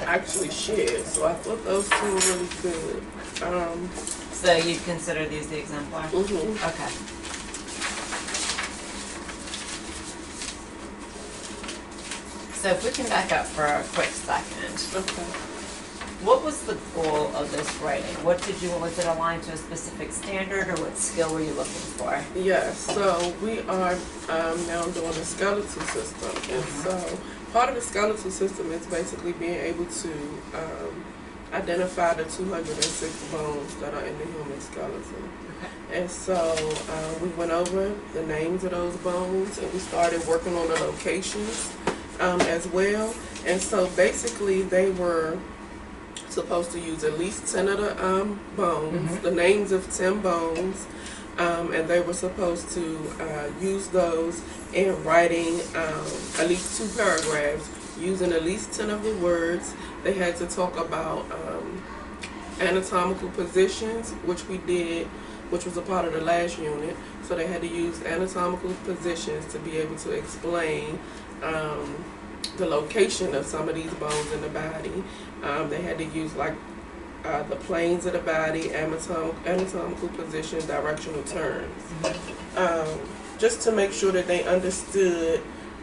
actually shared. So I thought those two were really good. So you'd consider these the exemplar? Mm-hmm. Okay. So if we can back up for a quick second. Okay. What was the goal of this writing? Was it aligned to a specific standard, or what skill were you looking for? Yes, so we are now doing a skeletal system. And so part of the skeletal system is basically being able to identify the 206 bones that are in the human skeleton. Okay. And so we went over the names of those bones, and we started working on the locations as well. And so basically they were supposed to use at least 10 of the bones, the names of 10 bones, and they were supposed to use those in writing at least 2 paragraphs, using at least 10 of the words. They had to talk about anatomical positions, which we did, which was a part of the last unit. So they had to use anatomical positions to be able to explain the location of some of these bones in the body. They had to use like the planes of the body, anatomical position, directional terms, just to make sure that they understood,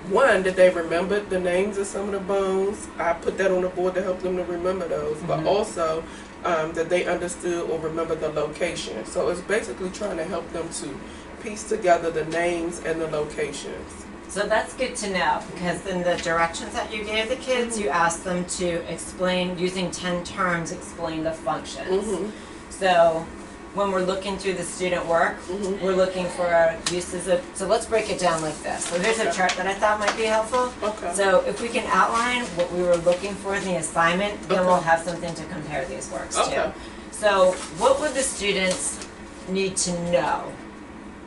one, that they remembered the names of some of the bones. I put that on the board to help them to remember those, but also that they understood or remembered the location. So it's basically trying to help them to piece together the names and the locations. So that's good to know, because in the directions that you gave the kids, you asked them to explain, using 10 terms, explain the functions. So when we're looking through the student work, we're looking for uses of, so let's break it down like this. So here's a chart that I thought might be helpful. So if we can outline what we were looking for in the assignment, then we'll have something to compare these works to. So what would the students need to know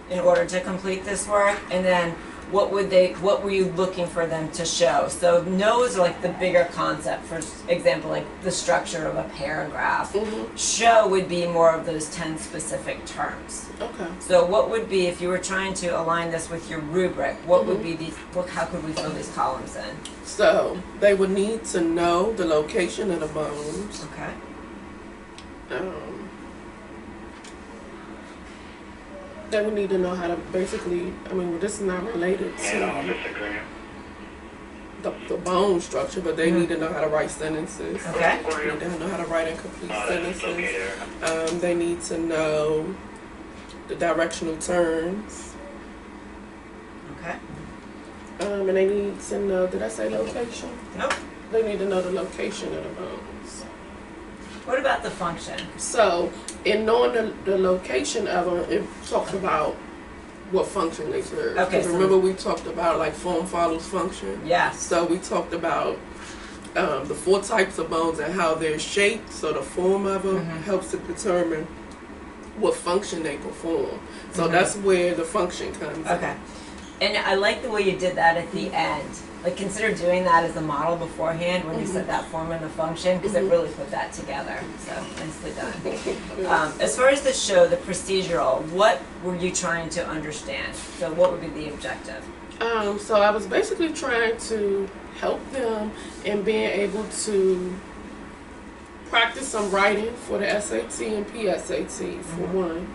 in order to complete this work? And then what were you looking for them to show? So knows are like the bigger concept, for example, like the structure of a paragraph. Show would be more of those 10 specific terms. So what would be, if you were trying to align this with your rubric, what would be these, how could we fill these columns in? So they would need to know the location of the bones. They would need to know how to basically, I mean, this is not related to the bone structure, but they need to know how to write sentences. They need to know how to write incomplete sentences. They need to know the directional terms. And they need to know, did I say location? Nope. They need to know the location of the bones. What about the function? So, in knowing the location of them, it talks about what function they serve. So remember we talked about like form follows function? Yes. So we talked about the 4 types of bones and how they're shaped. So the form of them helps to determine what function they perform. So that's where the function comes in. And I like the way you did that at the end. Like, consider doing that as a model beforehand when you said that form and the function, because it really put that together. So, nicely done. As far as the show, the procedural, what were you trying to understand? So what would be the objective? So I was basically trying to help them in being able to practice some writing for the SAT and PSAT, for one.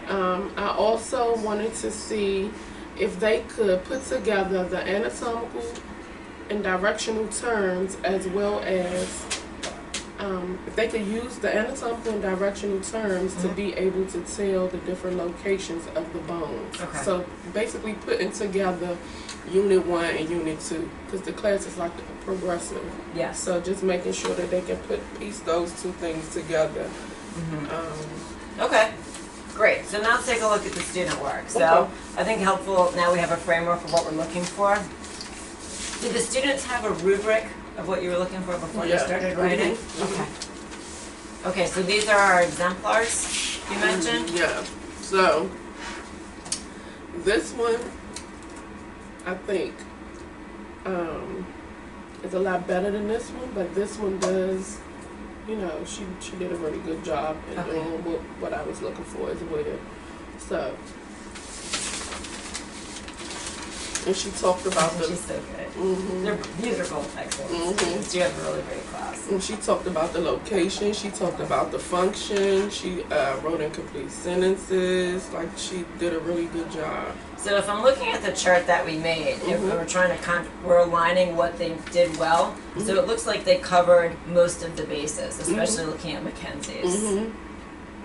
I also wanted to see if they could put together the anatomical and directional terms, as well as if they could use the anatomical and directional terms to be able to tell the different locations of the bones. So basically putting together Unit 1 and Unit 2, because the class is like progressive. So just making sure that they can piece those 2 things together. Great. So now let's take a look at the student work. So I think helpful, now we have a framework of what we're looking for. Did the students have a rubric of what you were looking for before you started writing? Okay, so these are our exemplars you mentioned? So this one, I think, is a lot better than this one, but this one does, you know, she did a really good job in doing what I was looking for as well. So, And she talked about the. She's so good. These are both excellent students. You have a really great class. And she talked about the location. She talked about the function. She wrote incomplete sentences. Like, she did a really good job. So if I'm looking at the chart that we made, if we're trying to we're aligning what they did well. So it looks like they covered most of the bases, especially looking at Mackenzie's.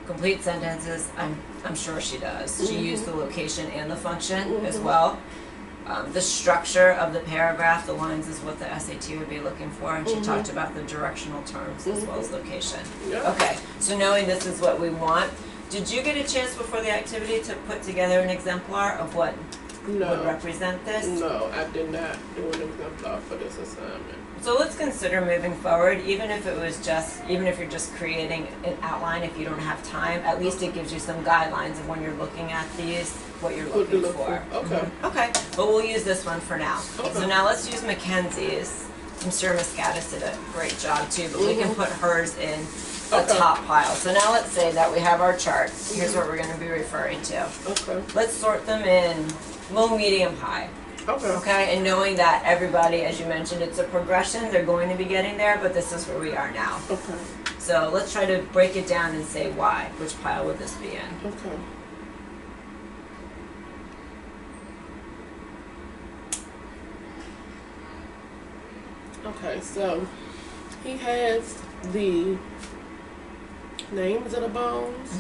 Complete sentences, I'm sure she does. She used the location and the function as well. The structure of the paragraph, the lines, is what the SAT would be looking for, and she talked about the directional terms as well as location. Yeah. Okay, so knowing this is what we want, did you get a chance before the activity to put together an exemplar of what would represent this? No, I did not do an exemplar for this assignment. So let's consider moving forward, even if you're just creating an outline, if you don't have time, at least it gives you some guidelines of when you're looking at these, what you're looking for. Okay. Okay, but we'll use this one for now. Okay. So now let's use Mackenzie's. I'm sure Miss Gaddis did a great job too, but we can put hers in the top pile. So now let's say that we have our chart. Here's what we're going to be referring to. Okay. Let's sort them in low, medium, high. Okay. Okay, and knowing that everybody, as you mentioned, it's a progression, they're going to be getting there, but this is where we are now. Okay. So let's try to break it down and say why. Which pile would this be in? Okay. Okay, so he has the names of the bones.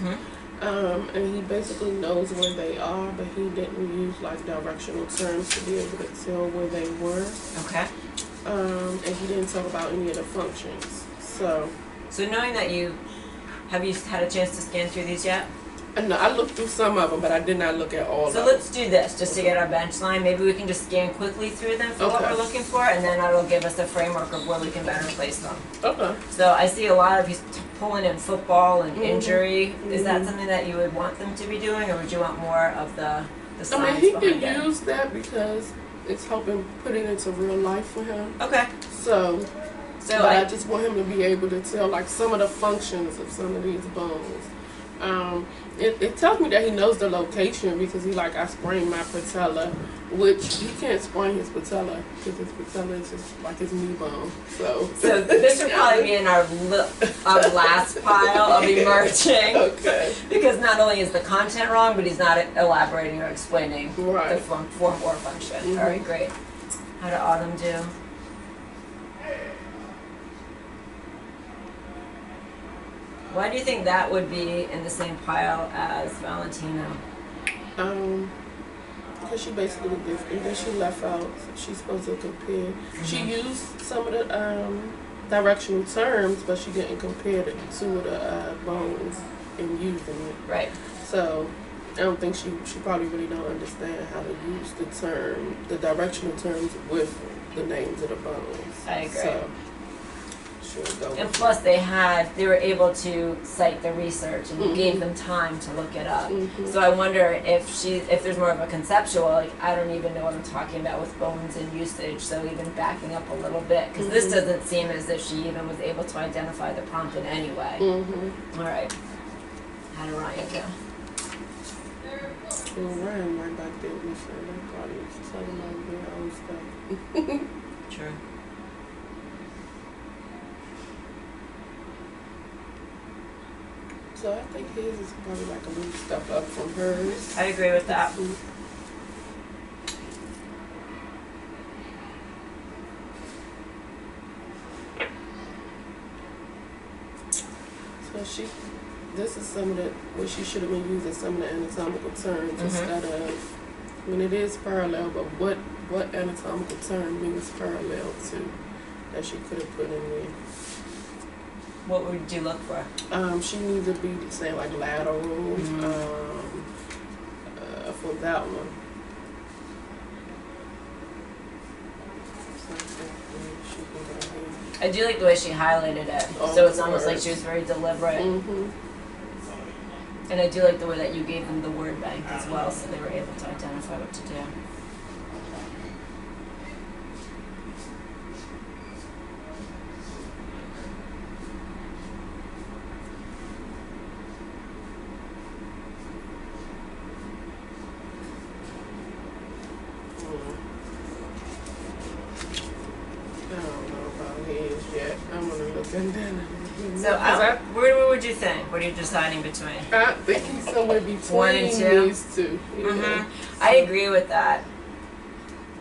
And he basically knows where they are, but he didn't use like directional terms to be able to tell where they were. Okay. And he didn't talk about any of the functions. So knowing that have you had a chance to scan through these yet? No, I looked through some of them, but I did not look at all of them. So let's do this, just to get our bench line. Maybe we can just scan quickly through them for what we're looking for, and then that'll give us a framework of where we can better place them. Okay. So I see a lot of he's pulling in football and injury. Is that something that you would want them to be doing, or would you want more of the science he behind can it? use that because it's helping put it into real life for him. Okay. So but I just want him to be able to tell like some of the functions of some of these bones. It tells me that he knows the location because I sprained my patella, which he can't sprain his patella because his patella is just like his knee bone. So this would probably be in our last pile of emerging. Okay. Because not only is the content wrong, but he's not elaborating or explaining the form or function. All right, great. How did Autumn do? Why do you think that would be in the same pile as Valentino? Because she basically gifted, and then she left out. She's supposed to compare. She used some of the directional terms, but she didn't compare the two of the bones in using it. Right. So I don't think she probably really don't understand how to use the directional terms with the names of the bones. I agree. So, and plus they were able to cite the research and you gave them time to look it up. So I wonder if there's more of a conceptual, I don't even know what I'm talking about with bones and usage, so even backing up a little bit, because this doesn't seem as if she even was able to identify the prompt in any way. All right. How did Ryan go? Well, Ryan right back there with me, so that probably was talking about their own stuff. True. So I think his is probably like a little step up from hers. I agree with that. So this is some of what she should have been using some of the anatomical terms instead of, when it is parallel, but what anatomical term means parallel to that she could have put in there. What would you look for? She needs to be saying like lateral for that one. I do like the way she highlighted it. So it's almost like she was very deliberate. And I do like the way that you gave them the word bank as well, so they were able to identify what to do. yet. I'm gonna look at that. So, what would you think? What are you deciding between? I think he's somewhere between 1 and 2? these two. Yeah. I agree with that.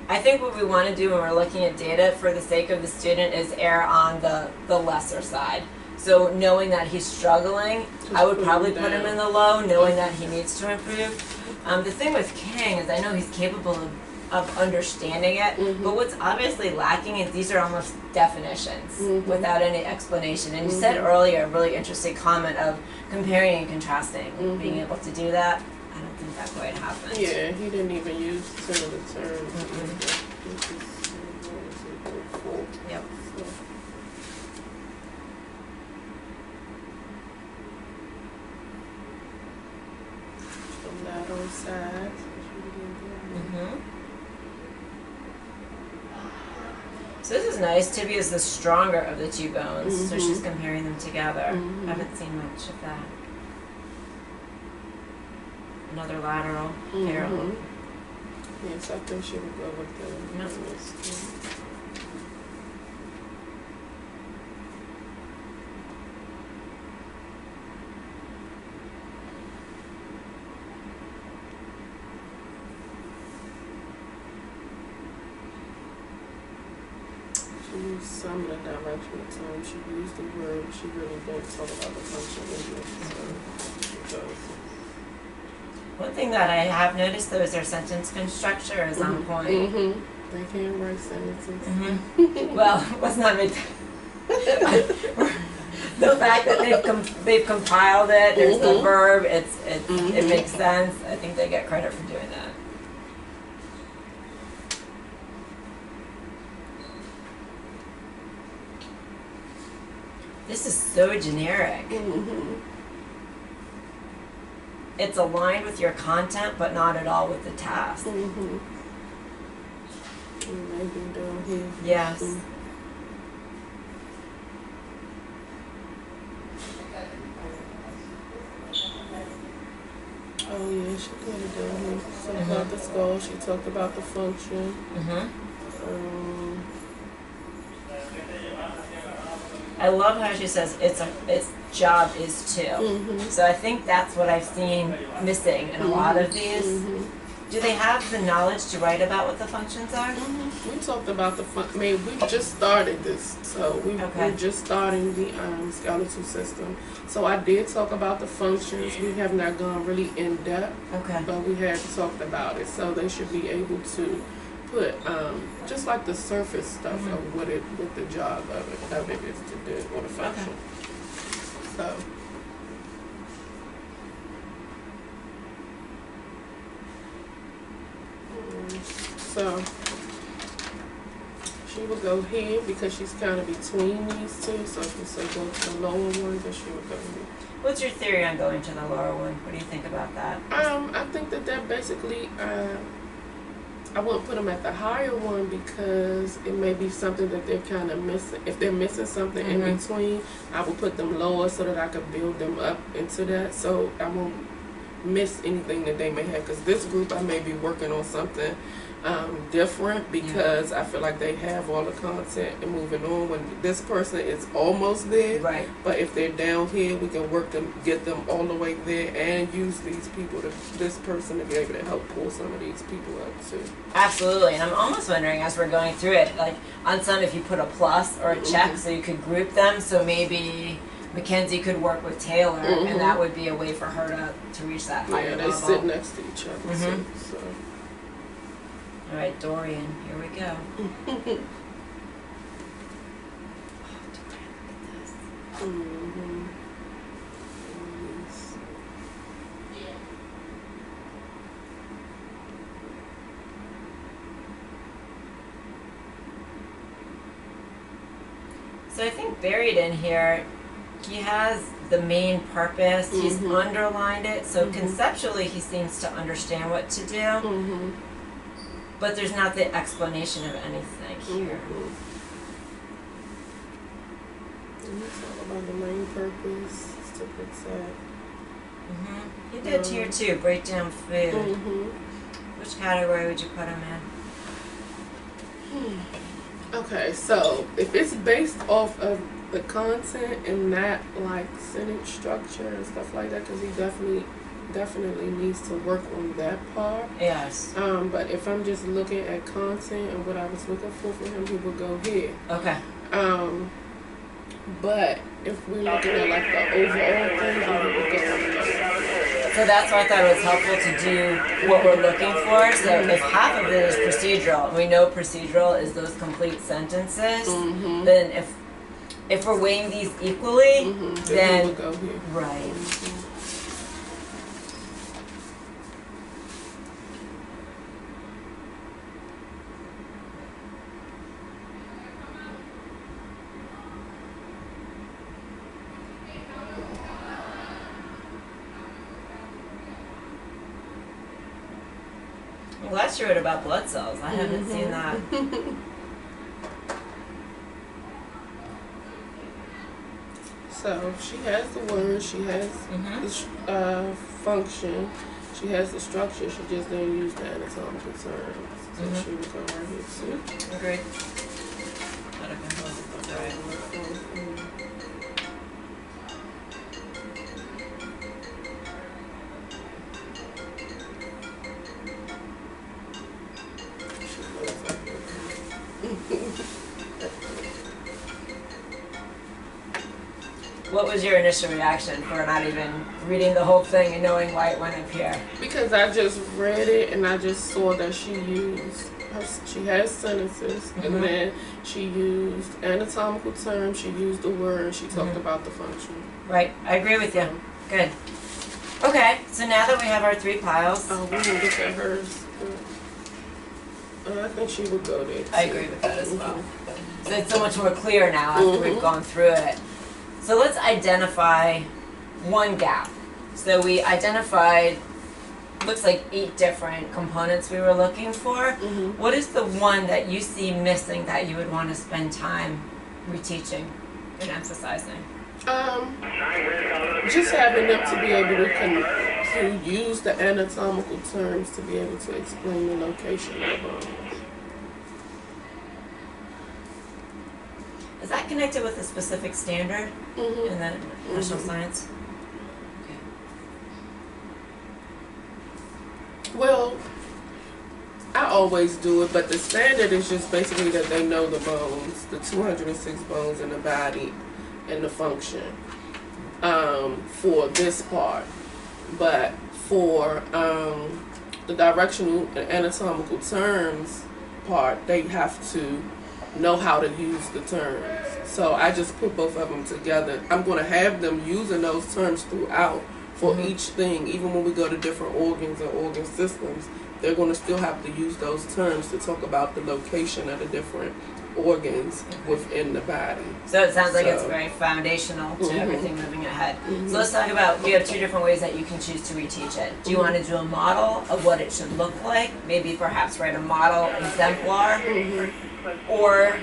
I think what we want to do when we're looking at data for the sake of the student is err on the lesser side. So knowing that he's struggling, I would probably put him in the low, knowing that he needs to improve. The thing with King is I know he's capable of understanding it, but what's obviously lacking is these are almost definitions without any explanation. And you said earlier a really interesting comment of comparing and contrasting, being able to do that. I don't think that quite happened. Yeah, he didn't even use some of the terms. Yep. The lateral side. So this is nice. Tibia is the stronger of the two bones, so she's comparing them together. I haven't seen much of that. Another lateral parallel. Yes, I think she would go with the. Yep. She used some of the directional terms. She used the word. She really didn't talk about the function either. So she does. One thing that I have noticed though is their sentence constructor is on point. They can write sentences. Well, let's not make the fact that they've compiled it. There's the verb. It makes sense. I think they get credit for doing that. This is so generic. It's aligned with your content, but not at all with the task. Maybe down here. Yes. Oh yeah, she could have done here. So about the skull, she talked about the function. I love how she says its job is to. So I think that's what I've seen missing in a lot of these. Do they have the knowledge to write about what the functions are? We talked about the I mean, we just started this, so we're just starting the skeletal system. So I did talk about the functions. We have not gone really in depth, but we had talked about it. So they should be able to put just like the surface stuff of what the job of it is to do, or the function. So she will go here because she's kind of between these two. So if you say go to the lower one, then she would go here. What's your theory on going to the lower one? What do you think about that? I think that basically, I wouldn't put them at the higher one because it may be something that they're kind of missing. If they're missing something in between, I would put them lower so that I could build them up into that. So I won't miss anything that they may have. Because this group, I may be working on something different because I feel like they have all the content and moving on when this person is almost there. Right. But if they're down here, we can work them, get them all the way there, and use these people, this person to be able to help pull some of these people up too. Absolutely, and I'm almost wondering as we're going through it, like on some if you put a plus or a check so you could group them, so maybe Mackenzie could work with Taylor and that would be a way for her to reach that higher level. Yeah, they sit next to each other too, so. All right, Dorian, here we go. So I think buried in here, he has the main purpose. He's underlined it, so conceptually he seems to understand what to do. But there's not the explanation of anything here. And it's all about the main purpose is to protect. He did tier 2, break down food. Which category would you put him in? Okay, so if it's based off of the content and not like sentence structure and stuff like that, because he definitely needs to work on that part. Yes. But if I'm just looking at content and what I was looking for him, he would go here. Okay. But if we're looking at like the overall thing, he would go here. So that's why I thought it was helpful to do what we're looking for. So if half of it is procedural, and we know procedural is those complete sentences, then if we're weighing these equally, then he would go here. right. I'm glad you wrote about blood cells. I haven't seen that. So she has the word, she has the function, she has the structure, she just didn't use the anatomical terms. So she would come right here too. Agreed. That'd have been helpful, right? What was your initial reaction for not even reading the whole thing and knowing why it went up here? Because I just read it and I just saw that she has sentences and then she used anatomical terms, she used the word, and she talked about the function. Right, I agree with you. Good. Okay, so now that we have our 3 piles. Oh, we will look at hers. I think she would go there too. I agree with that as well. So it's so much more clear now after we've gone through it. So let's identify one gap. So we identified, looks like 8 different components we were looking for. What is the one that you see missing that you would want to spend time reteaching and emphasizing? Just having them to be able to use the anatomical terms to be able to explain the location of the bones. Is that connected with a specific standard in the national science? Okay. Well, I always do it, but the standard is just basically that they know the bones, the 206 bones in the body, and the function for this part. But for the directional and anatomical terms part, they have to know how to use the terms. So I just put both of them together. I'm going to have them using those terms throughout for each thing. Even when we go to different organs or organ systems, they're going to still have to use those terms to talk about the location of the different organs within the body. So it sounds like it's very foundational to everything moving ahead. So let's talk about, we have 2 different ways that you can choose to reteach it. Do you want to do a model of what it should look like? Maybe perhaps write a model exemplar? Or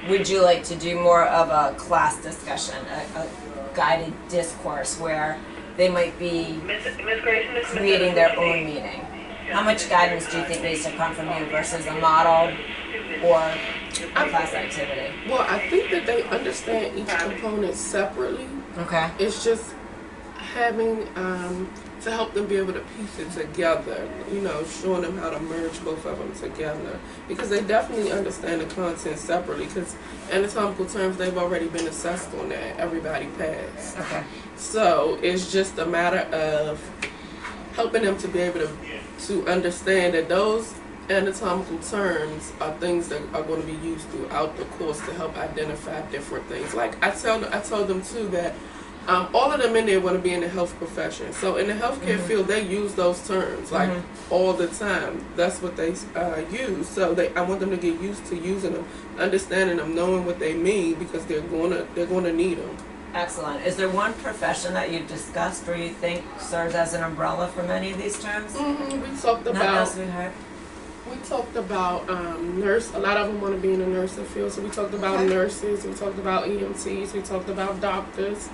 would you like to do more of a class discussion, a guided discourse where they might be creating their own meaning? How much guidance do you think needs to come from you versus a model or a class activity? Well, I think that they understand each component separately. Okay. It's just having to help them be able to piece it together, you know, showing them how to merge both of them together, because they definitely understand the content separately, because anatomical terms, they've already been assessed on that. Everybody passed. Okay. So it's just a matter of helping them to be able to understand that those anatomical terms are things that are going to be used throughout the course to help identify different things. Like I told them too that all of them in there want to be in the health profession. So in the healthcare field, they use those terms like all the time. That's what they use. So I want them to get used to using them, understanding them, knowing what they mean, because they're going to need them. Excellent. Is there one profession that you've discussed or you think serves as an umbrella for many of these terms? We talked about nurse. A lot of them want to be in the nursing field. So we talked about nurses. We talked about EMTs. We talked about doctors.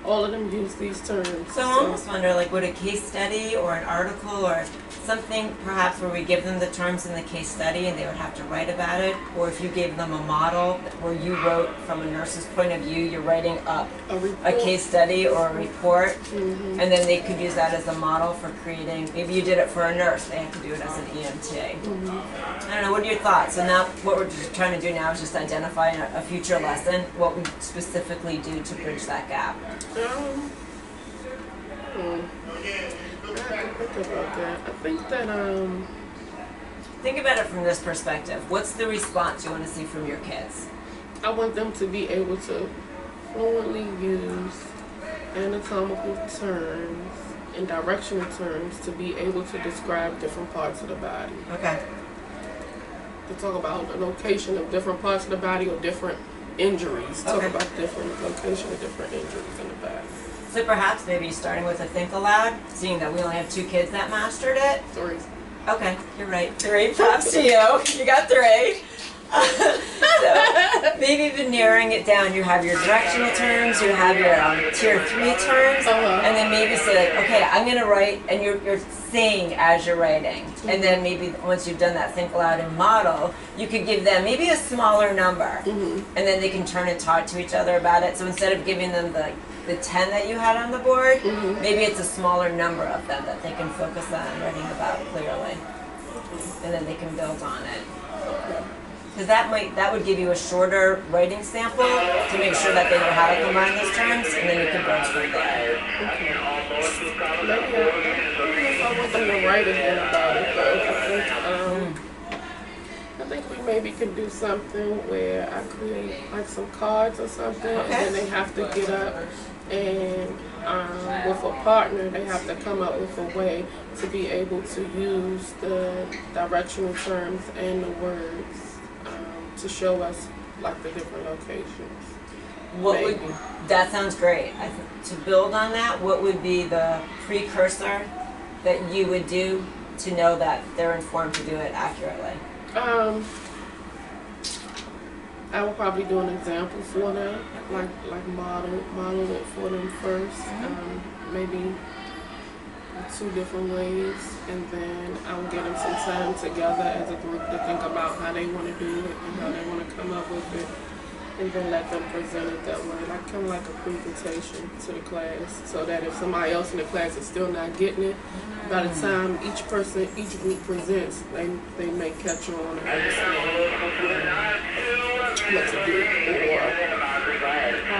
all of them use these terms. So I almost wonder, like, would a case study or an article or something perhaps where we give them the terms in the case study and they would have to write about it, or if you gave them a model where you wrote from a nurse's point of view, you're writing up a case study or a report, and then they could use that as a model for creating, maybe you did it for a nurse, they have to do it as an EMT. I don't know, what are your thoughts? So now what we're trying to do now is just identify a future lesson, what we specifically do to bridge that gap. I have to think about that. I think that Think about it from this perspective. What's the response you want to see from your kids? I want them to be able to fluently use anatomical terms and directional terms to be able to describe different parts of the body. Okay. To talk about the location of different parts of the body or different injuries. Talk about different location of different injuries in the body. So perhaps maybe starting with a think aloud, seeing that we only have 2 kids that mastered it. 3. Okay, you're right. 3, props to you. You got 3. So maybe even narrowing it down, you have your directional terms, you have your tier 3 terms, and then maybe say like, okay, I'm gonna write, and you're saying as you're writing, and then maybe once you've done that think aloud and model, you could give them maybe a smaller number, and then they can turn and talk to each other about it. So instead of giving them the 10 that you had on the board, maybe it's a smaller number of them that they can focus on writing about clearly, and then they can build on it. Because that would give you a shorter writing sample to make sure that they know how to combine those terms, and then you can build from there. Maybe I want them to write again about it, but I think we maybe could do something where I create like some cards or something, and then they have to get up and with a partner, they have to come up with a way to be able to use the directional terms and the words to show us like the different locations. That sounds great. To build on that, what would be the precursor that you would do to know that they're informed to do it accurately? I will probably do an example for them, like model it for them first, maybe 2 different ways, and then I'll get them some time together as a group to think about how they want to do it and how they want to come up with it, and then let them present it that way, like kind of like a presentation to the class, so that if somebody else in the class is still not getting it, by the time each group presents, they may catch on and understand what to do, or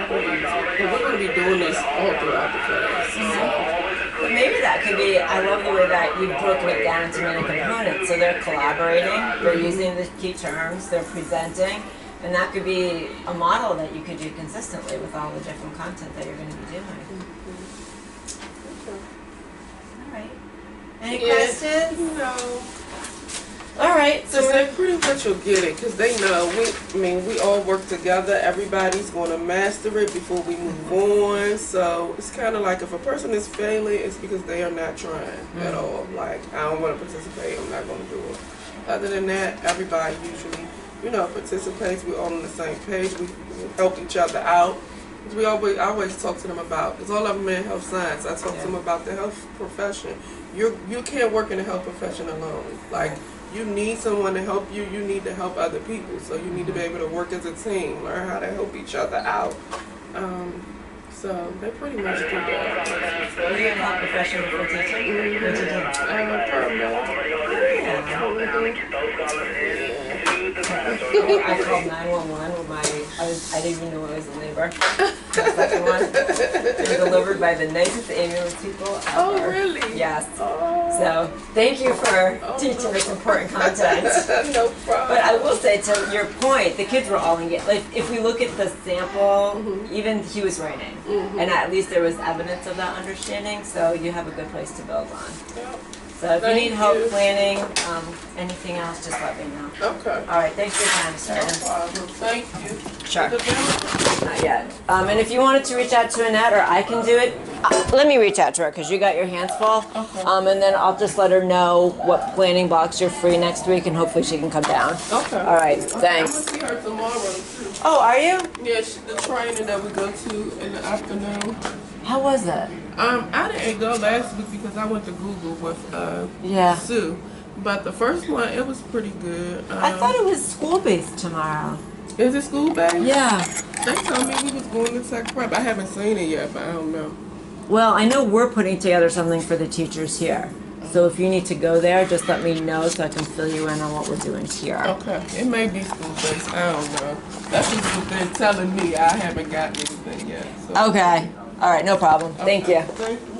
we're going to be doing this all throughout the class. So. But maybe that could be, I love the way that you've broken it down into many components. So they're collaborating, they're using the key terms, they're presenting, and that could be a model that you could do consistently with all the different content that you're going to be doing. All right. Any questions? No. All right. So they pretty much will get it, because they know, we all work together. Everybody's going to master it before we move on. So it's kind of like if a person is failing, it's because they are not trying at all. Like, I don't want to participate, I'm not going to do it. Other than that, everybody usually, participates. We're all on the same page. We help each other out. I always talk to them about, because all of them in health science, I talk to them about the health profession. You can't work in the health profession alone. Like, you need someone to help you. You need to help other people. So you need to be able to work as a team, learn how to help each other out. So they pretty much do that. Are you in health profession for teaching? What do you do? I called 911 with I didn't even know I was in labor. The second one. They were delivered by the nicest ambulance people ever. Oh, really? Yes. Oh. So, thank you for teaching this important content. No problem. But I will say, to your point, the kids were all engaged. Like, if we look at the sample, even he was writing. And at least there was evidence of that understanding, so you have a good place to build on. Yep. So if you need help planning, anything else, just let me know. Okay. All right, thanks for your time, sir. No problem. Thank you. Sure. Not yet. And if you wanted to reach out to Annette, or I can do it, let me reach out to her because you got your hands full. Okay. And then I'll just let her know what planning blocks you're free next week, and hopefully she can come down. Okay. All right, I'm thanks. going to see her tomorrow, too. Oh, are you? Yeah, the training that we go to in the afternoon. How was it? I didn't go last week because I went to Google with Yeah. Sue. But the first one, it was pretty good. I thought it was school-based tomorrow. Is it school based? Yeah. They told me we was going to tech prep. I haven't seen it yet, but I don't know. Well, I know we're putting together something for the teachers here. So if you need to go there, just let me know so I can fill you in on what we're doing here. Okay. It may be school based. I don't know. That's just what they're telling me. I haven't gotten anything yet. So. Okay. All right, no problem. Thank you. Thank you.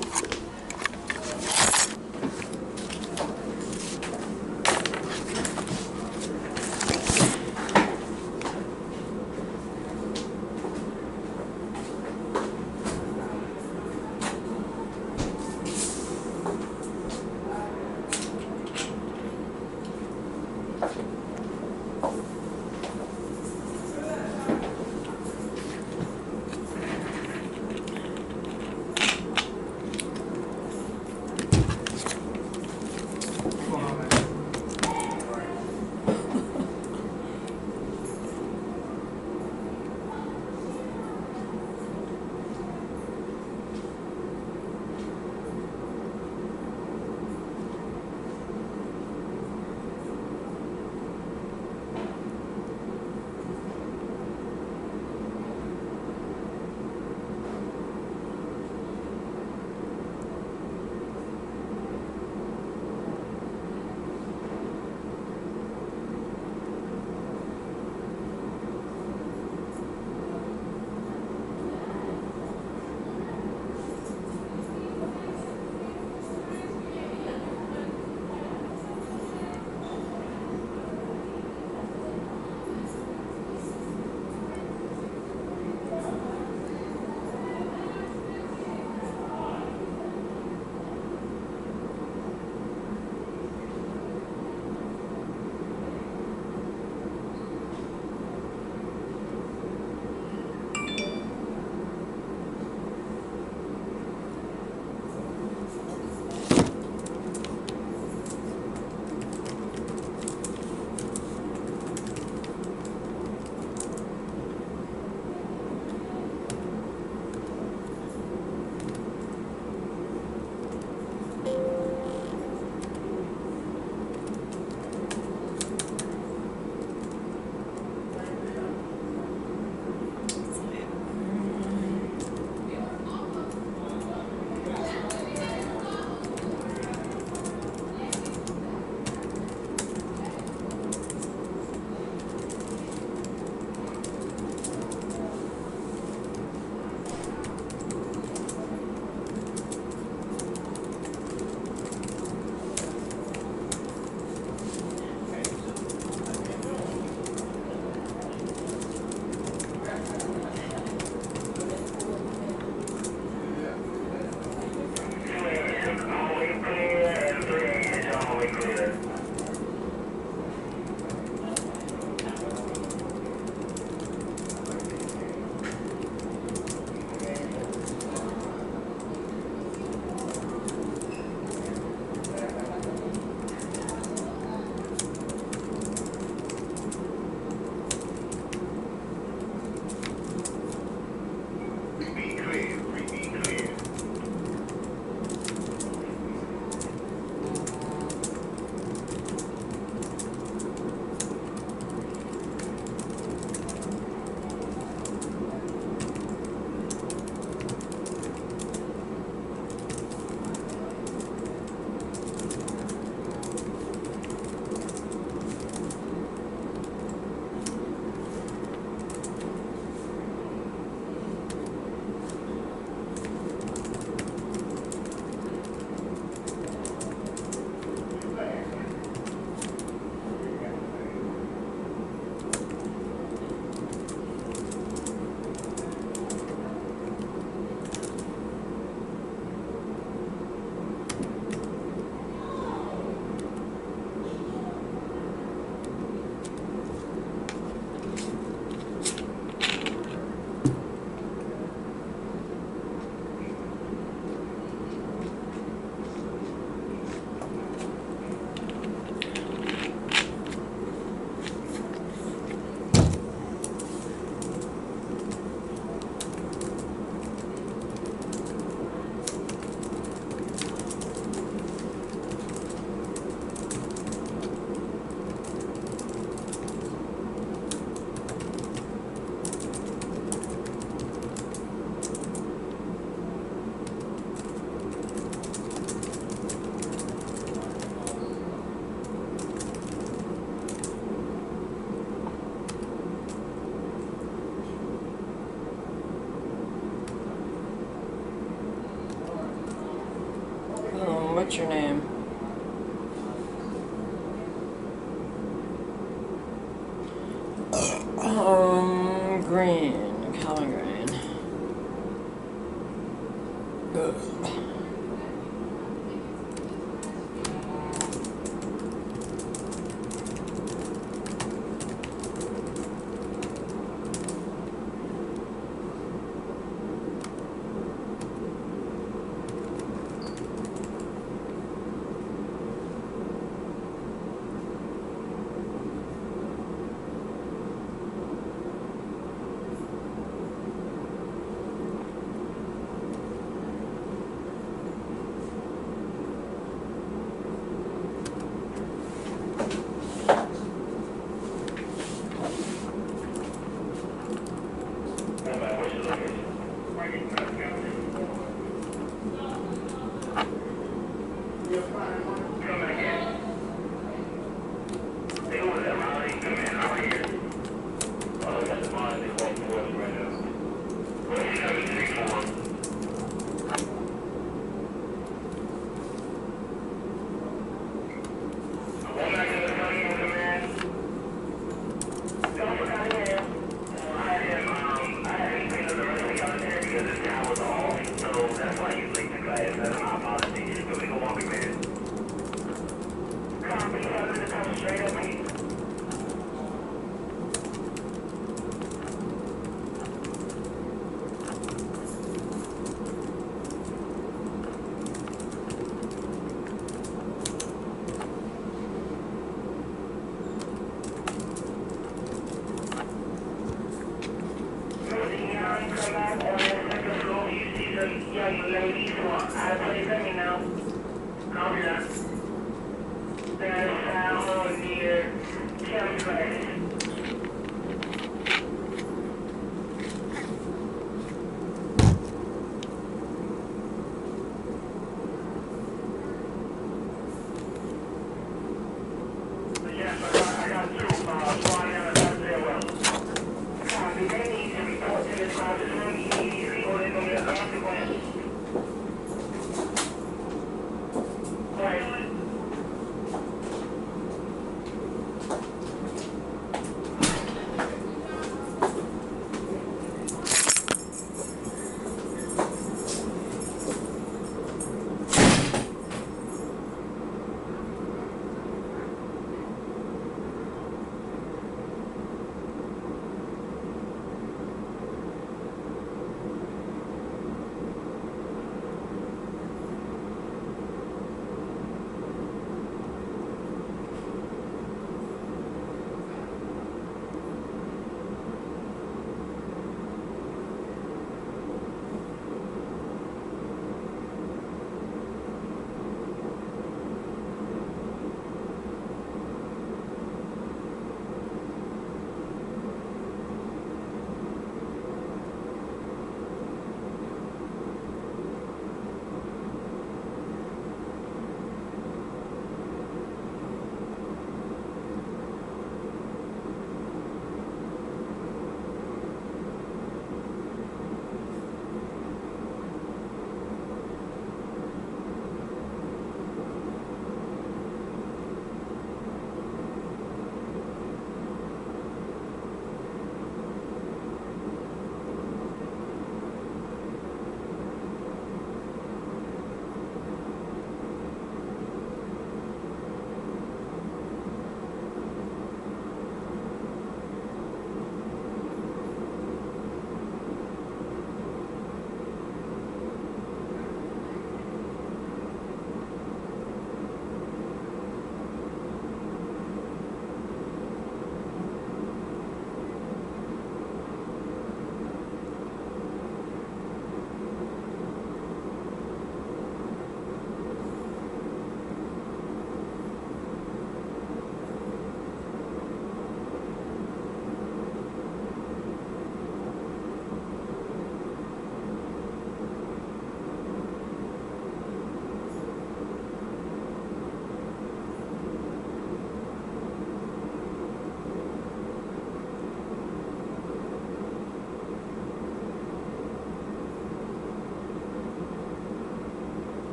What's your name? Green. Calvin Green. Ugh. Young lady, please let me know. Copy that. There's a near Kim's place.